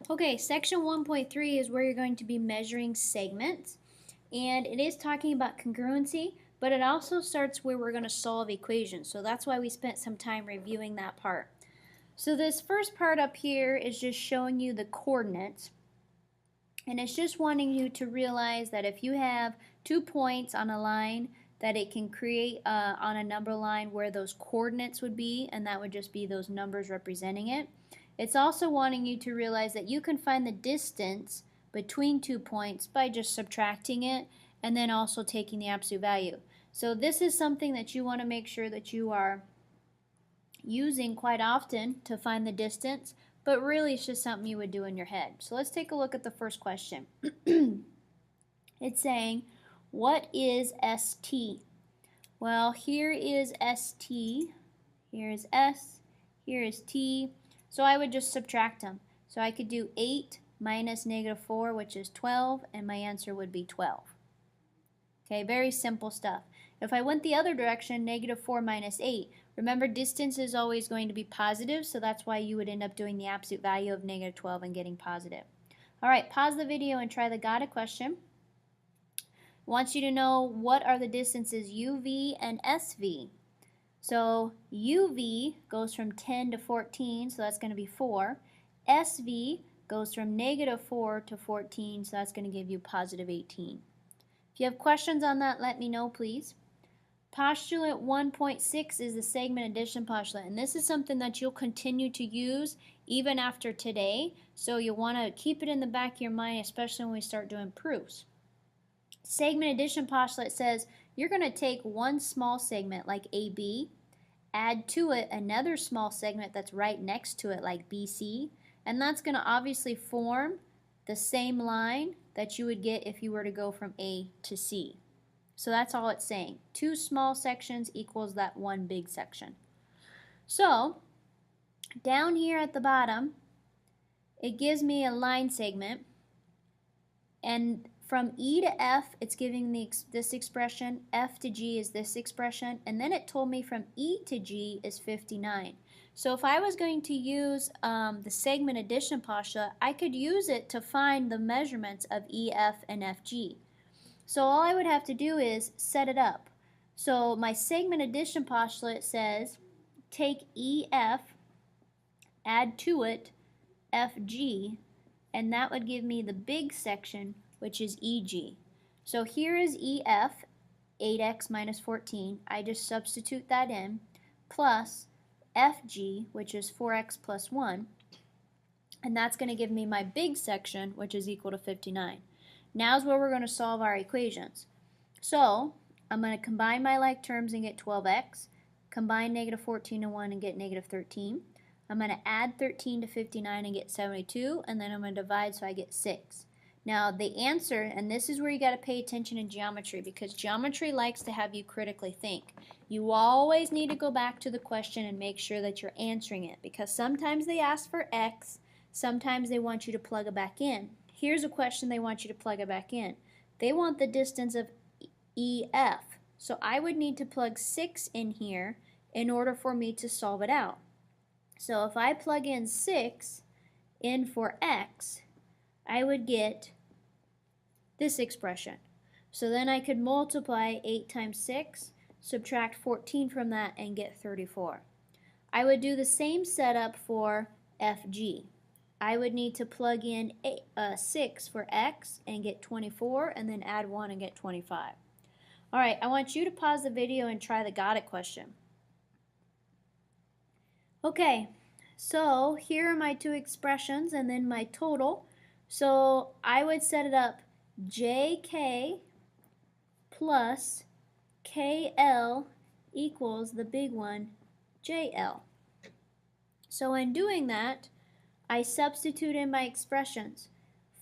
Okay, section 1.3 is where you're going to be measuring segments, and it is talking about congruency, but it also starts where we're going to solve equations, so that's why we spent some time reviewing that part. So this first part up here is just showing you the coordinates, and it's just wanting you to realize that if you have 2 points on a line, that it can create on a number line where those coordinates would be, and that would just be those numbers representing it. It's also wanting you to realize that you can find the distance between 2 points by just subtracting it and then also taking the absolute value. So this is something that you want to make sure that you are using quite often to find the distance, but really it's just something you would do in your head. So let's take a look at the first question. It's saying, what is ST? Well, here is ST, here is S, here is T, so I would just subtract them. So I could do 8 minus -4, which is 12, and my answer would be 12. Okay, very simple stuff. If I went the other direction, -4 minus 8, remember distance is always going to be positive, so that's why you would end up doing the absolute value of -12 and getting positive. Alright, pause the video and try the got it question. Wants you to know what are the distances UV and SV. So UV goes from 10 to 14, so that's going to be 4. SV goes from -4 to 14, so that's going to give you positive 18. If you have questions on that, let me know, please. Postulate 1.6 is the segment addition postulate, and this is something that you'll continue to use even after today, so you'll want to keep it in the back of your mind, especially when we start doing proofs. Segment addition postulate says you're going to take one small segment like AB, add to it another small segment that's right next to it like BC, and that's going to obviously form the same line that you would get if you were to go from A to C. So that's all it's saying. 2 small sections equals that one big section. So down here at the bottom, it gives me a line segment, and from E to F, it's giving me this expression, F to G is this expression, and then it told me from E to G is 59. So if I was going to use the segment addition postulate, I could use it to find the measurements of EF and FG. So all I would have to do is set it up. So my segment addition postulate says take EF, add to it FG, and that would give me the big section, which is EG. So here is EF, 8x minus 14. I just substitute that in, plus FG, which is 4x plus 1, and that's going to give me my big section, which is equal to 59. Now's where we're going to solve our equations. So I'm going to combine my like terms and get 12x, combine -14 and 1 and get -13. I'm going to add 13 to 59 and get 72, and then I'm going to divide so I get 6. Now the answer, and this is where you got to pay attention in geometry, because geometry likes to have you critically think. You always need to go back to the question and make sure that you're answering it, because sometimes they ask for x, sometimes they want you to plug it back in. Here's a question they want you to plug it back in. They want the distance of EF, so I would need to plug 6 in here in order for me to solve it out. So if I plug in 6 in for x, I would get this expression. So then I could multiply 8 times 6, subtract 14 from that, and get 34. I would do the same setup for FG. I would need to plug in 6 for x and get 24, and then add 1 and get 25. Alright, I want you to pause the video and try the got it question. Okay, so here are my 2 expressions and then my total. So I would set it up JK plus KL equals the big one, JL. So in doing that, I substitute in my expressions.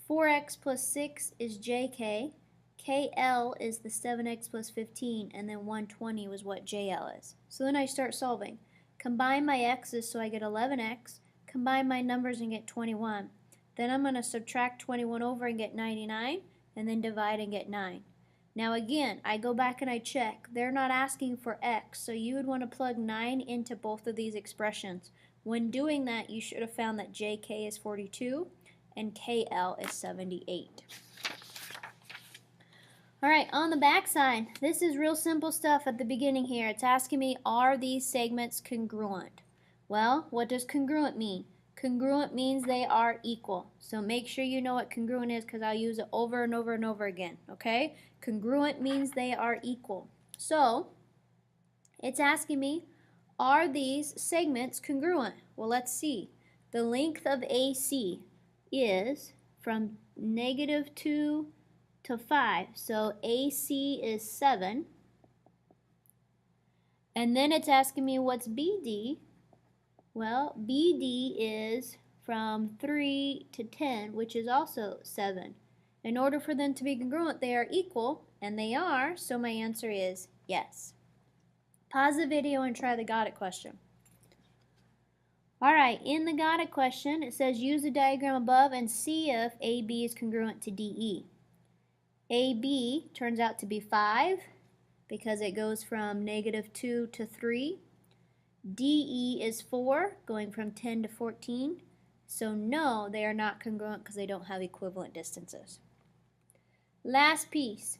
4x plus 6 is JK, KL is the 7x plus 15, and then 120 was what JL is. So then I start solving. Combine my x's so I get 11x, combine my numbers and get 21. Then I'm going to subtract 21 over and get 99, and then divide and get 9. Now again, I go back and I check. They're not asking for x, so you would want to plug 9 into both of these expressions. When doing that, you should have found that JK is 42, and KL is 78. All right, on the back side, this is real simple stuff at the beginning here. It's asking me, are these segments congruent? Well, what does congruent mean? Congruent means they are equal. So make sure you know what congruent is because I'll use it over and over and over again, okay? Congruent means they are equal. So it's asking me, are these segments congruent? Well, let's see. The length of AC is from -2 to 5. So AC is 7. And then it's asking me what's BD. Well, BD is from 3 to 10, which is also 7. In order for them to be congruent, they are equal, and they are, so my answer is yes. Pause the video and try the got it question. Alright, in the got it question, it says use the diagram above and see if AB is congruent to DE. AB turns out to be 5 because it goes from -2 to 3. DE is 4, going from 10 to 14. So no, they are not congruent because they don't have equivalent distances. Last piece.